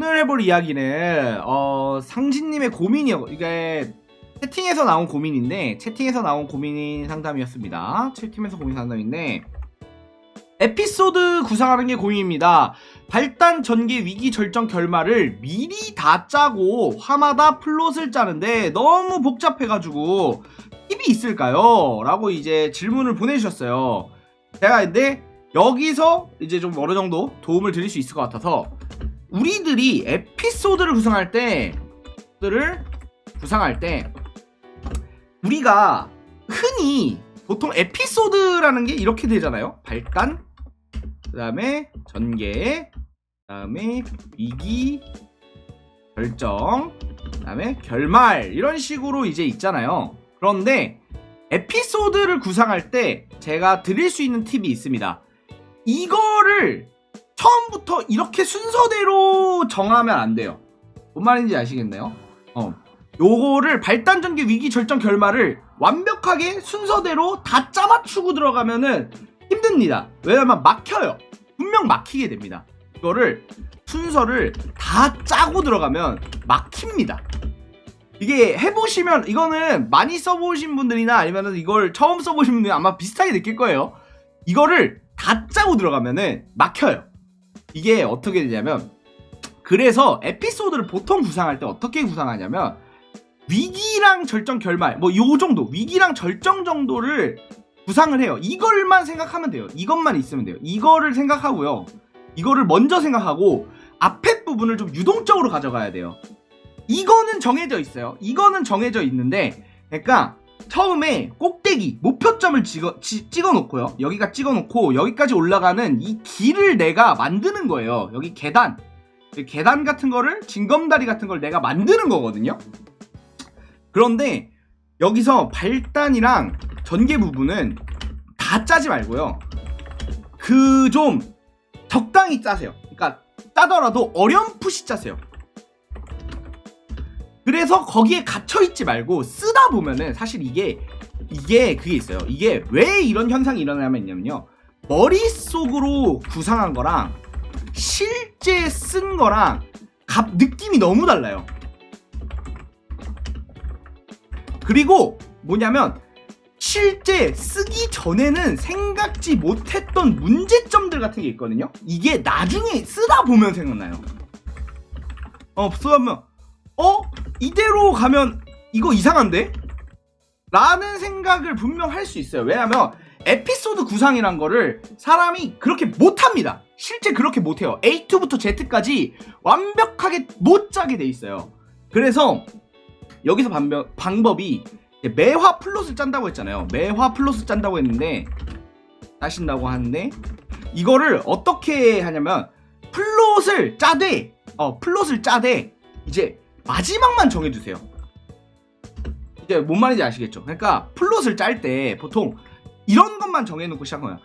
오늘 해볼 이야기는 상진님의 고민이요. 이게 채팅에서 나온 고민인데 채팅에서 나온 고민 상담이었습니다. 채팅에서 고민 상담인데 에피소드 구상하는 게 고민입니다. 발단, 전개, 위기, 절정, 결말을 미리 다 짜고 화마다 플롯을 짜는데 너무 복잡해가지고 팁이 있을까요? 라고 이제 질문을 보내주셨어요. 제가 근데 여기서 이제 좀 어느 정도 도움을 드릴 수 있을 것 같아서 우리들이 에피소드를 구상할 때 우리가 흔히 보통 에피소드라는 게 이렇게 되잖아요. 발단, 그 다음에 전개, 그 다음에 위기, 결정, 그 다음에 결말, 이런 식으로 이제 있잖아요. 그런데 에피소드를 구상할 때 제가 드릴 수 있는 팁이 있습니다. 이거를 처음부터 이렇게 순서대로 정하면 안 돼요. 뭔 말인지 아시겠나요? 요거를 발단, 전개, 위기, 절정, 결말을 완벽하게 순서대로 다 짜맞추고 들어가면은 힘듭니다. 왜냐면 막혀요. 분명 막히게 됩니다. 이거를 순서를 다 짜고 들어가면 막힙니다. 이게 해보시면, 이거는 많이 써보신 분들이나 아니면은 이걸 처음 써보신 분들이 아마 비슷하게 느낄 거예요. 이거를 다 짜고 들어가면은 막혀요. 이게 어떻게 되냐면, 그래서 에피소드를 보통 구상할 때 어떻게 구상하냐면 위기랑 절정, 결말, 뭐 요 정도, 위기랑 절정 정도를 구상을 해요. 이걸만 생각하면 돼요. 이것만 있으면 돼요. 이거를 생각하고요, 이거를 먼저 생각하고 앞에 부분을 좀 유동적으로 가져가야 돼요. 이거는 정해져 있어요. 이거는 정해져 있는데, 그러니까 처음에 꼭대기 목표점을 찍어 놓고요, 여기가 찍어 놓고 여기까지 올라가는 이 길을 내가 만드는 거예요. 여기 계단 같은 거를, 징검다리 같은 걸 내가 만드는 거거든요. 그런데 여기서 발단이랑 전개 부분은 다 짜지 말고요, 그 좀 적당히 짜세요. 그러니까 짜더라도 어렴풋이 짜세요. 그래서 거기에 갇혀있지 말고 쓰다 보면은 사실 이게 그게 있어요. 이게 왜 이런 현상이 일어나면요, 머릿속으로 구상한 거랑 실제 쓴 거랑 느낌이 너무 달라요. 그리고 뭐냐면 실제 쓰기 전에는 생각지 못했던 문제점들 같은 게 있거든요. 이게 나중에 쓰다 보면 생각나요. 쓰다 보면 이대로 가면 이거 이상한데? 라는 생각을 분명 할 수 있어요. 왜냐면 에피소드 구상이란 거를 사람이 그렇게 못합니다. 실제 그렇게 못해요. A2부터 Z까지 완벽하게 못 짜게 돼 있어요. 그래서 여기서 방법이, 매화 플롯을 짠다고 했잖아요. 매화 플롯을 짠다고 했는데, 짜신다고 하는데, 이거를 어떻게 하냐면 플롯을 짜되 이제 마지막만 정해주세요. 이제 뭔 말인지 아시겠죠? 그러니까 플롯을 짤 때 보통 이런 것만 정해놓고 시작해요.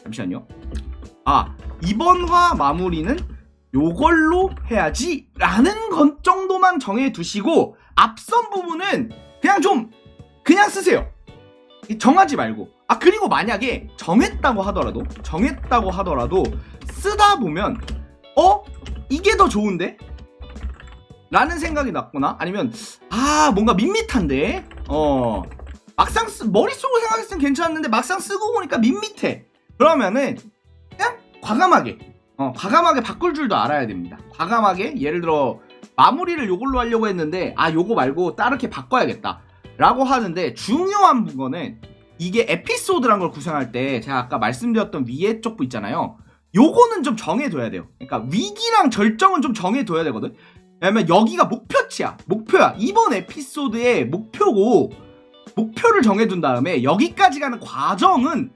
잠시만요. 이번 화 마무리는 요걸로 해야지 라는 것 정도만 정해두시고 앞선 부분은 그냥 쓰세요. 정하지 말고. 그리고 만약에 정했다고 하더라도 쓰다 보면 이게 더 좋은데? 라는 생각이 났거나, 아니면 뭔가 밋밋한데, 막상 머릿속으로 생각했을 땐 괜찮았는데 막상 쓰고 보니까 밋밋해. 그러면은 그냥 과감하게 바꿀 줄도 알아야 됩니다. 과감하게, 예를 들어 마무리를 요걸로 하려고 했는데 요거 말고 다르게 바꿔야겠다 라고 하는데, 중요한 부분은 이게 에피소드란 걸 구성할 때 제가 아까 말씀드렸던 위에 쪽부 있잖아요. 요거는 좀 정해둬야 돼요. 그러니까 위기랑 절정은 좀 정해둬야 되거든. 왜냐면 여기가 목표야. 이번 에피소드의 목표를 정해둔 다음에 여기까지 가는 과정은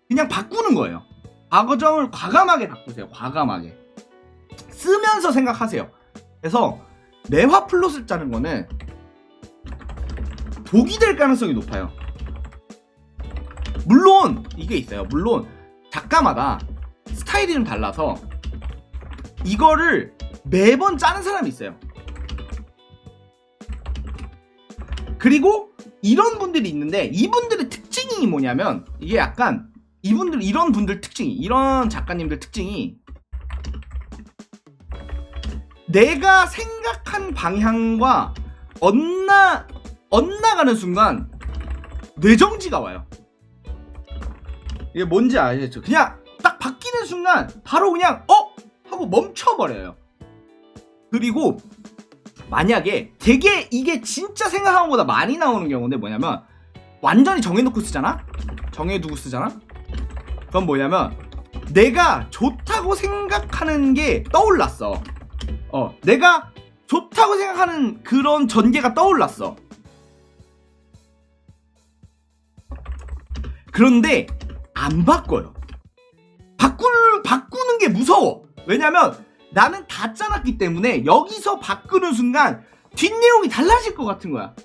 그냥 바꾸는 거예요. 과정을 과감하게 바꾸세요. 과감하게 쓰면서 생각하세요. 그래서 매화 플롯을 짜는 거는 독이 될 가능성이 높아요. 물론 이게 있어요. 물론 작가마다 스타일이 좀 달라서 이거를 매번 짜는 사람이 있어요. 그리고 이런 분들이 있는데, 이분들의 특징이 뭐냐면, 이게 약간 이런 작가님들 특징이 내가 생각한 방향과 엇나가는 순간 뇌정지가 와요. 이게 뭔지 아시겠죠? 그냥 딱 바뀌는 순간 바로 그냥 하고 멈춰버려요. 그리고 만약에 되게 이게 진짜 생각한 것보다 많이 나오는 경우인데 뭐냐면 완전히 정해놓고 쓰잖아? 정해두고 쓰잖아? 그건 뭐냐면 내가 좋다고 생각하는 게 떠올랐어. 내가 좋다고 생각하는 그런 전개가 떠올랐어. 그런데 안 바꿔요. 바꾸는 게 무서워. 왜냐면 나는 다 짜놨기 때문에 여기서 바꾸는 순간 뒷내용이 달라질 것 같은 거야.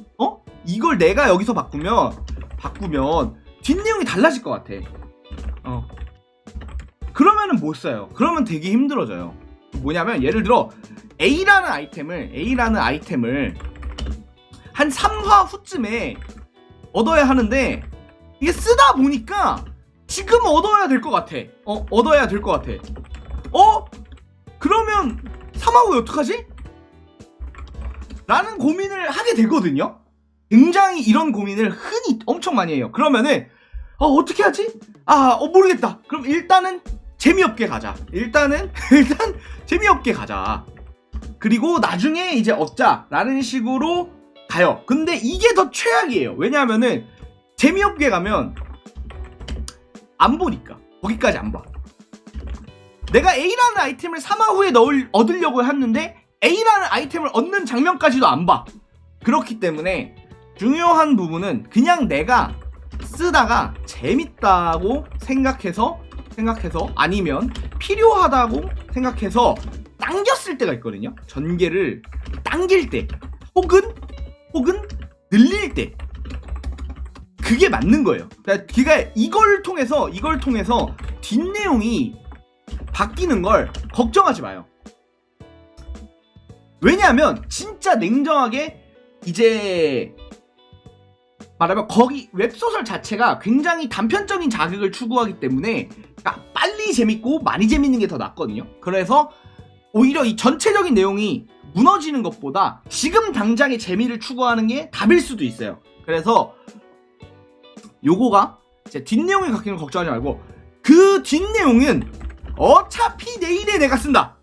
이걸 내가 여기서 바꾸면 뒷내용이 달라질 것 같아. 그러면은 못 써요. 그러면 되게 힘들어져요. 뭐냐면 예를 들어 A라는 아이템을 한 3화 후쯤에 얻어야 하는데 이게 쓰다 보니까 지금 얻어야 될 것 같아. 그러면 3화 후에 어떡하지? 라는 고민을 하게 되거든요. 굉장히 이런 고민을 흔히 엄청 많이 해요. 그러면은 어떻게 하지? 모르겠다. 그럼 일단 재미없게 가자. 일단 재미없게 가자. 그리고 나중에 이제 얻자라는 식으로 가요. 근데 이게 더 최악이에요. 왜냐하면은 재미없게 가면 안 보니까. 거기까지 안 봐. 내가 A라는 아이템을 3화 후에 얻으려고 했는데 A라는 아이템을 얻는 장면까지도 안 봐. 그렇기 때문에 중요한 부분은 그냥 내가 쓰다가 재밌다고 생각해서 아니면 필요하다고 생각해서 당겼을 때가 있거든요. 전개를 당길 때 혹은 늘릴 때 그게 맞는 거예요. 그러니까 이걸 통해서 뒷내용이 바뀌는 걸 걱정하지 마요. 왜냐하면 진짜 냉정하게 이제 말하면 거기 웹소설 자체가 굉장히 단편적인 자극을 추구하기 때문에 빨리 재밌고 많이 재밌는 게 더 낫거든요. 그래서 오히려 이 전체적인 내용이 무너지는 것보다 지금 당장의 재미를 추구하는 게 답일 수도 있어요. 그래서 요거가 이제 뒷내용이 바뀌는 거 걱정하지 말고 그 뒷내용은 어차피 내일에 내가 쓴다.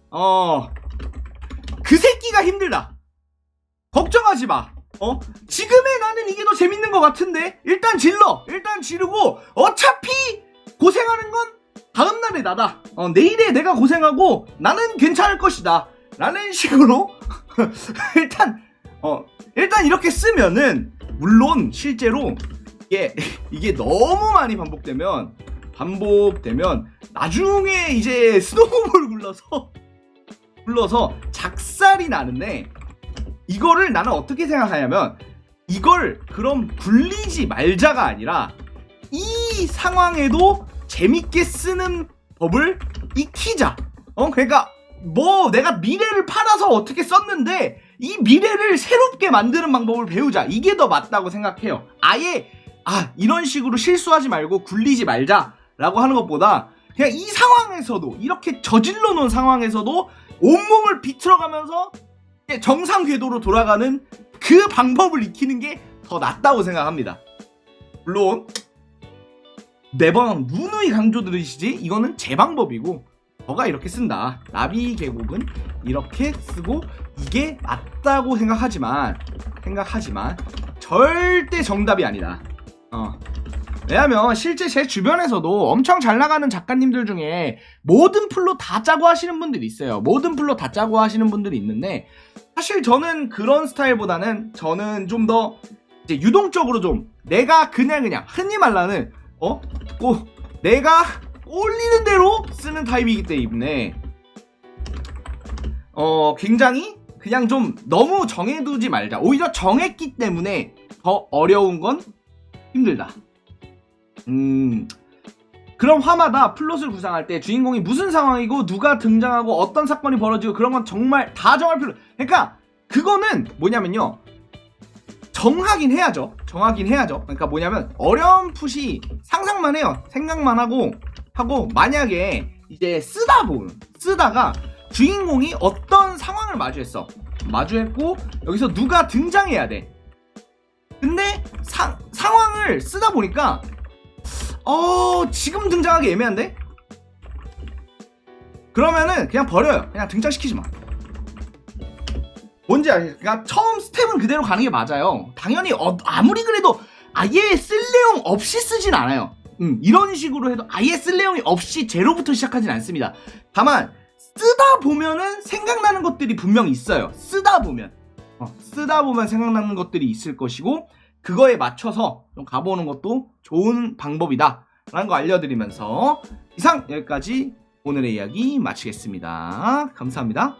그 새끼가 힘들다. 걱정하지 마. 지금의 나는 이게 더 재밌는 것 같은데 일단 지르고 어차피 고생하는 건 다음날에 나다. 내일에 내가 고생하고 나는 괜찮을 것이다 라는 식으로 일단 이렇게 쓰면은 물론 실제로 이게 너무 많이 반복되면 나중에 이제 스노우볼 굴러서 작살이 나는데 이거를 나는 어떻게 생각하냐면 이걸 그럼 굴리지 말자가 아니라 이 상황에도 재밌게 쓰는 법을 익히자. 그러니까 내가 미래를 팔아서 어떻게 썼는데 이 미래를 새롭게 만드는 방법을 배우자. 이게 더 맞다고 생각해요. 아예 이런 식으로 실수하지 말고 굴리지 말자라고 하는 것보다 그냥 이 상황에서도 이렇게 저질러 놓은 상황에서도 온몸을 비틀어가면서 정상 궤도로 돌아가는 그 방법을 익히는 게 더 낫다고 생각합니다. 물론 매번 누누이 강조 들으시지 이거는 제 방법이고 저가 이렇게 쓴다. 나비 계곡은 이렇게 쓰고 이게 맞다고 생각하지만 절대 정답이 아니다. 왜냐면 실제 제 주변에서도 엄청 잘 나가는 작가님들 중에 모든 플롯 다 짜고 하시는 분들이 있어요. 모든 플롯 다 짜고 하시는 분들이 있는데 사실 저는 그런 스타일보다는 저는 좀 더 이제 유동적으로 좀 내가 그냥 흔히 말하는 내가 올리는 대로 쓰는 타입이기 때문에 굉장히 그냥 좀 너무 정해두지 말자. 오히려 정했기 때문에 더 어려운 건 힘들다. 그럼 화마다 플롯을 구상할 때 주인공이 무슨 상황이고 누가 등장하고 어떤 사건이 벌어지고 그런 건 정말 다 정할 필요. 그러니까 그거는 뭐냐면요. 정하긴 해야죠. 그러니까 뭐냐면 어렴풋이 상상만 해요. 생각만 하고 만약에 이제 쓰다가 주인공이 어떤 상황을 마주했고 여기서 누가 등장해야 돼. 근데 상황을 쓰다 보니까 지금 등장하기 애매한데? 그러면은 그냥 버려요. 그냥 등장시키지 마. 뭔지 알겠어. 그러니까 처음 스텝은 그대로 가는 게 맞아요. 당연히 아무리 그래도 아예 쓸 내용 없이 쓰진 않아요. 이런 식으로 해도 아예 쓸 내용이 없이 제로부터 시작하진 않습니다. 다만 쓰다 보면은 생각나는 것들이 분명 있어요. 쓰다 보면 생각나는 것들이 있을 것이고 그거에 맞춰서 좀 가보는 것도 좋은 방법이다 라는 거 알려드리면서 이상 여기까지 오늘의 이야기 마치겠습니다. 감사합니다.